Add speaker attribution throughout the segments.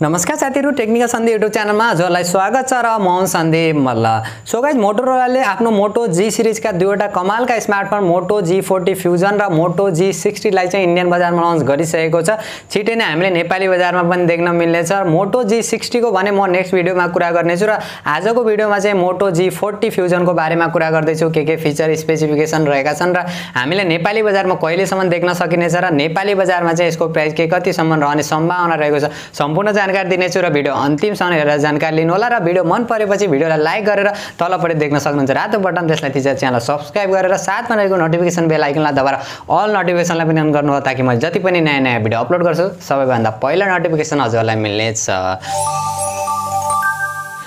Speaker 1: नमस्कार साथीहरु, technical Sandeep YouTube च्यानलमा हजुरलाई स्वागत छ र म सन्दीप मल्ल। सो गाइस, मोटोरोलाले आफ्नो मोटो जी सिरिज का दुईवटा कमालका स्मार्टफोन मोटो G40 फ्युजन र मोटो G60 लाई चाहिँ इन्डियन बजारमा लन्च गरिसकेको छ। छिटै नै हामीले नेपाली बजारमा पनि देख्न मिल्नेछ। मोटो G60 को भने म नेक्स्ट भिडियोमा कुरा गर्ने छु र आजको भिडियोमा चाहिँ मोटो G40 फ्युजन को बारेमा कुरा गर्दै छु। के फिचर स्पेसिफिकेसन रहेका छन् र हामीले नेपाली बजारमा कहिलेसम्म देख्न सकिनेछ र नेपाली बजारमा चाहिँ यसको प्राइस के कतिसम्म रहने सम्भावना रहेको छ, सम्पूर्ण जानकारी दिनेछु र भिडियो अन्तिमसम्म हेरेर जानकारी लिनु होला। र भिडियो मन परेपछि भिडियोलाई लाइक गरेर तलपट्टि देख्न सक्नुहुन्छ रातो बटन, त्यसलाई थिचेर च्यानल सब्स्क्राइब गरेर साथमा रहेको नोटिफिकेसन बेल आइकनलाई दबाएर अल नोटिफिकेसनलाई पनि अन गर्नु होला, ताकि मैले जति पनि नयाँ भिडियो अपलोड गर्छु सबैभन्दा पहिला नोटिफिकेसन हजुरलाई मिल्नेछ।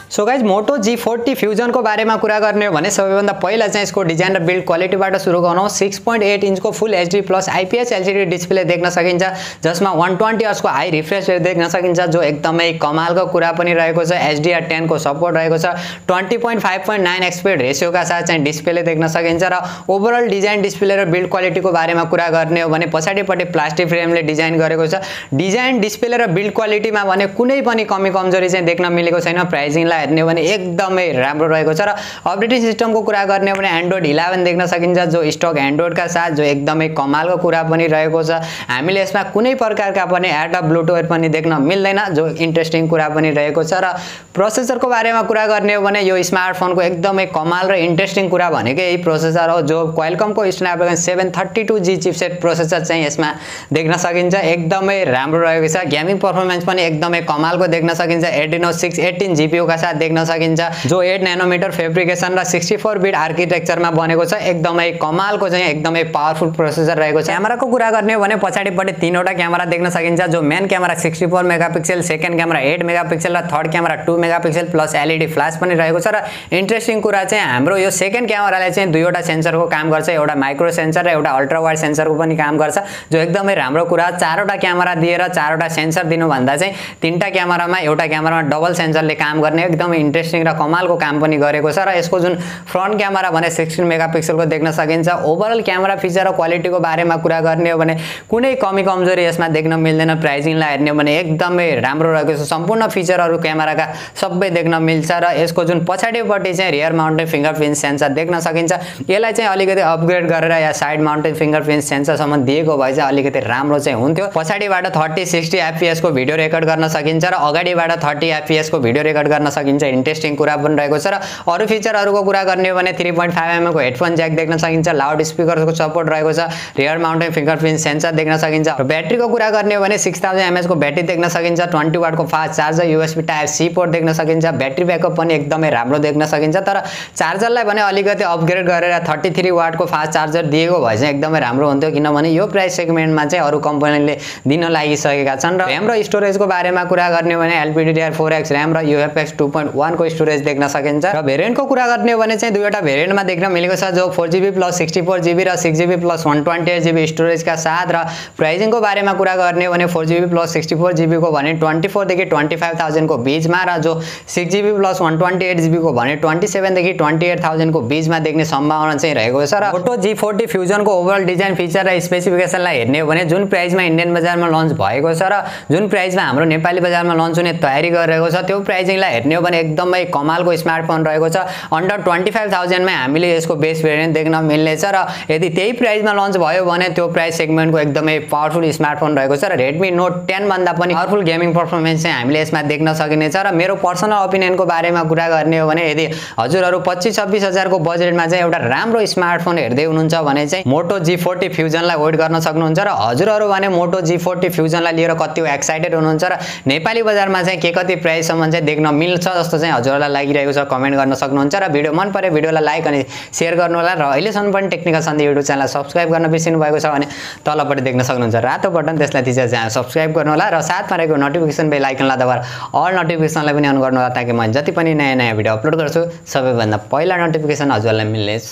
Speaker 1: सो गाइज, मोटो G40 फ्युजन को बारेमा कुरा गर्ने हो भने सबैभन्दा पहिला चाहिँ यसको डिजाइन र बिल्ड क्वालिटीबाट सुरु गरौँ। 6.8 इन्चको full HD plus IPS LCD display देख्न सकिन्छ, जसमा 120 हर्ट्ज को हाई रिफ्रेश रेट देख्न सकिन्छ, जो एकदमै कमालको कुरा पनि रहेको छ। HDR10 को सपोर्ट रहेको छ। 20.5.9 एक्सपेक्ट रेशियोका साथ चाहिँ डिस्प्ले देख्न सकिन्छ र ओभरअल डिजाइन डिस्प्ले र बिल्ड क्वालिटीको बारेमा कुरा गर्ने हो भने पछाडिपट्टि प्लास्टिक फ्रेमले डिजाइन गरेको छ। डिजाइन डिस्प्ले र बिल्ड क्वालिटीमा भने कुनै पनि कमी कमजोरी चाहिँ देख्न मिलेको छैन। प्राइसिङलाई हेर्ने हो भने एकदमै राम्रो रहेको छ। र अपडेटिङ सिस्टमको कुरा गर्ने हो भने एन्ड्रोइड 11 देख्न सकिन्छ, जो स्टक एन्ड्रोइडका साथ जो एकदमै कमालको कुरा पनि रहेको छ। हामीले यसमा कुनै प्रकारका पनि एड अफ ब्लुटुथ पनि देख्न मिल्दैन, जो इन्ट्रेस्टिङ कुरा पनि रहेको छ। र प्रोसेसरको बारेमा कुरा गर्ने हो भने यो स्मार्टफोनको एकदमै कमाल र इन्ट्रेस्टिङ कुरा भनेको यही प्रोसेसर हो, जो क्वालकमको स्न्यापड्रागन 732G चिपसेट प्रोसेसर चाहिँ यसमा देख्न सकिन्छ। एकदमै राम्रो रहेको छ। गेमिङ परफर्मेन्स पनि एकदमै कमालको देख्न सकिन्छ। Adreno 618 GPU का साथ देख्न सकिन्छ, जो 8 नैनोमिटर फेब्रिकेसन र 64 बिट आर्किटेक्चरमा बनेको छ। एकदमै कमालको चाहिँ एकदमै पावरफुल प्रोसेसर रहेको छ। क्यामेराको कुरा गर्ने हो भने पछाडिपट्टि तीनवटा क्यामेरा देख्न सकिन्छ, जो main camera 64 megapixel, second camera 8 megapixel र third camera 2 megapixel plus LED flash पनि रहेको छ। र इन्ट्रेस्टिङ कुरा चाहिँ हाम्रो यो सेकेन्ड क्यामेराले चाहिँ दुईवटा सेन्सरको काम गर्छ, एउटा माइक्रो सेन्सर र एउटा अल्ट्रा वाइड सेन्सरको पनि काम गर्छ, जो एकदमै राम्रो कुरा। चारवटा क्यामेरा दिएर चारवटा सेन्सर दिनु भन्दा चाहिँ तीनटा क्यामेरामा एउटा क्यामेरामा डबल सेन्सरले काम गर्ने एकदमै इन्ट्रेस्टिङ र कमालको काम पनि गरेको छ। र यसको जुन फ्रन्ट क्यामेरा भने 16 मेगापिक्सलको देख्न सकिन्छ। ओभरअल क्यामेरा फिचर र क्वालिटीको बारेमा कुरा गर्ने हो भने कुनै कमी कमजोरी यसमा देख्न मिल्दैन। प्राइसिङलाई हेर्ने हो भने एकदमै राम्रो रहेको छ। सम्पूर्ण फिचरहरू क्यामेराका सबै देख्न मिल्छ। र यसको जुन पछाडिपट्टि चाहिँ रियर माउन्टेड फिंगरप्रिन्ट सेन्सर देख्न सकिन्छ। यसलाई चाहिँ अलिकति अपग्रेड गरेर या साइड माउन्टेड फिंगरप्रिन्ट सेन्सरसम्म दिएको भए चाहिँ अलिकति राम्रो चाहिँ हुन्थ्यो। पछाडिबाट 30-60 FPS को भिडियो रेकर्ड गर्न सकिन्छ र अगाडिबाट 30 FPS को भिडियो रेकर्ड गर्न सकिन्छ। इन्ट्रेस्टिङ कुरा पनि रहेको छ। र अरु फिचरहरुको कुरा गर्ने हो भने 3.5mm को हेडफोन ज्याक देख्न सकिन्छ, लाउड स्पिकरको सपोर्ट रहेको छ, रियर माउन्टेड फिंगरप्रिन्ट सेन्सर देख्न सकिन्छ। र ब्याट्रीको कुरा गर्ने हो भने 6000 mAh को ब्याट्री देख्न सकिन्छ। 20 वाट को fast charger, USB type C port देख्न सकिन्छ। ब्याट्री ब्याकअप पनि एकदमै राम्रो देख्न सकिन्छ। तर चार्जरलाई भने अलिकति अपग्रेड गरेर 33 वाट को फास्ट चार्जर दिएको भए चाहिँ एकदमै राम्रो हुन्थ्यो, किनभने यो प्राइस सेगमेन्टमा चाहिँ अरु कम्पनीले दिन लागिसकेका छन्। र र्याम र स्टोरेजको बारेमा कुरा गर्ने हो भने LPDDR4X र्याम र UFS 2.1 को स्टोरेज देख्न सकिन्छ। र भेरिएन्टको कुरा गर्ने हो भने चाहिँ दुईवटा भेरिएन्टमा देख्न मिलेको छ, जो 4GB प्लस 64GB र 6GB प्लस 128GB स्टोरेजका साथ। र प्राइसिङको बारेमा कुरा गर्ने हो भने 4GB प्लस 64GB को भने 24 देखि 25000 को बीचमा, र जो 6GB प्लस 128GB को भने 27 देखि 28000 को बीचमा देख्ने सम्भावना चाहिँ रहेको छ। र मोटो G40 फ्युजन को ओभरअल डिजाइन फिचर र स्पेसिफिकेसनलाई हेर्ने हो भने जुन प्राइसमा इन्डियन बजारमा लन्च भएको छ र जुन प्राइसमा हाम्रो नेपाली बजारमा लन्च हुने तयारी गरिरहेको छ, त्यो प्राइसिङलाई हेर्ने हो भने एकदमै कमालको स्मार्टफोन रहेको छ। अन्डर 25000 मा हामीले यसको बेस भेरिएन्ट देख्न मिल्नेछ। र यदि त्यही प्राइसमा लन्च भयो भने त्यो प्राइस सेगमेन्टको एकदमै पावरफुल स्मार्टफोन रहेको छ। र Redmi Note 10 भन्दा पनि पावरफुल गेमिङ परफर्मेन्स चाहिँ हामीले यसमा देख्न सकिनेछ। र मेरो पर्सनल ओपिनियनको बारेमा कुरा गर्ने हो भने यदि हजुरहरु 25-26 हजार को बजेटमा चाहिँ एउटा राम्रो स्मार्टफोन हेर्दै हुनुहुन्छ भने चाहिँ मोटो G40 फ्युजनलाई वेट गर्न सक्नुहुन्छ। र हजुरहरु भने मोटो G40 फ्युजनलाई लिएर कति एक्साइटेड हुनुहुन्छ र नेपाली बजारमा चाहिँ के कति प्राइससम्म चाहिँ देख्न मिल्छ जस्तो चाहिँ हजुरहरुलाई लागिरहेको छ, कमेन्ट गर्न सक्नुहुन्छ। र भिडियो मन परे भिडियोलाई लाइक अनि शेयर गर्नु होला। र अहिलेसम्म पनि टेक्निकल सन्दीप युट्युब च्यानललाई सब्स्क्राइब गर्न बिर्सिनु भएको छ भने तलपट्टि देख्न सक्नुहुन्छ रातो बटन, त्यसलाई थिचेर च्यानल सब्स्क्राइब गर्नु होला। र साथमा रहेको नोटिफिकेसन बेल आइकनलाई दबाएर अल नोटिफिकेसनलाई पनि अन गर्नु होला, ताकि म जति पनि नयाँ भिडियो अपलोड गर्छु सबैभन्दा पहिला नोटिफिकेसन हजुरलाई मिल्नेछ।